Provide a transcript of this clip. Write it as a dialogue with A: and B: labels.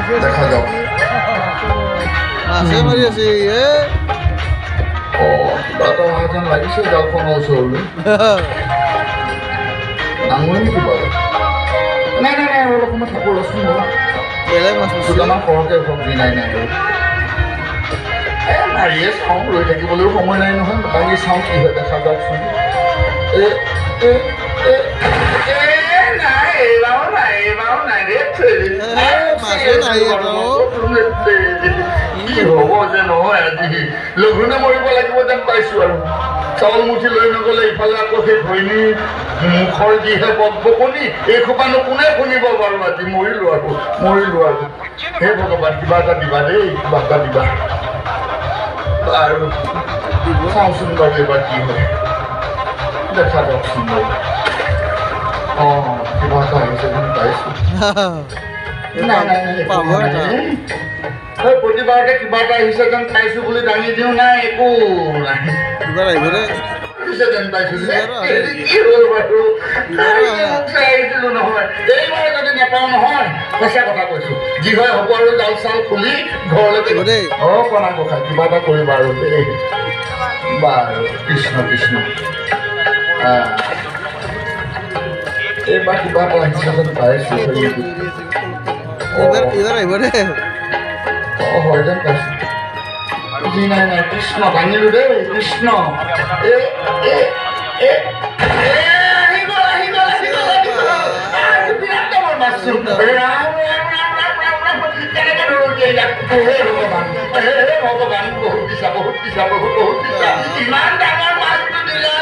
A: দেখা যাওক
B: মাছে মাৰি আছে
A: কিবা এটা অহা যেন লাগিছে জালখনৰ ওচৰলৈ ডাঙৰ নেকি বাৰু নাই নাই নাই অলপ সময় থাকোঁ ৰচোন
B: বেলেগ মাছ
A: দুটামান সৰহকৈ চব্জি নাই নাই মাৰিয়ে চাওঁ ৰৈ থাকিবলৈও সময় নাই নহয় দাঙি চাওঁ কি হয় দেখা যাওকচোন কি হ'ব যে নহয় আজি লঘোণে মৰিব লাগিব যেন পাইছোঁ আৰু চাউল মুঠি লৈ নগ'লে ইফালে আকৌ সেই ঘৈণী মুখৰ যিহে বকনি এই সোপানো কোনে শুনিব বাৰু আজি মৰিলোঁ আৰু হে ভগৱান কিবা এটা দিবা দেই কিবা এটা দিবা আৰু চাওঁচোন বাৰু এইবাৰ কি হয় দেখা যাওকচোন বাৰু কিবা এটা আহিছে যেন পাইছোঁ প্ৰতিবাৰতে কিবা এটা আহিছে যেন পাইছোঁ বুলি দাঙি দিওঁ নাই একো নাই যেন পাইছোঁ কি হ'ল বাৰু আহিছিলোঁ নহয় এইবাৰ যদি নাপাওঁ নহয় সঁচা কথা কৈছোঁ যি হয় হ'ব আৰু জাল চাল খুলি ঘৰলৈকে কণা গোসাঁই কিবা এটা কৰিবা আৰু দেই বাৰু কৃষ্ণ কৃষ্ণ এইবাৰ কিবা এটা আহিছে যেন পাইছোঁ হয় যেন পাইছোঁ যি নাই নাই কৃষ্ণ ভাঙিলোঁ দেই কৃষ্ণ ভগৱান বহুত দিছা ইমান ডাঙৰ মাছটো দিলা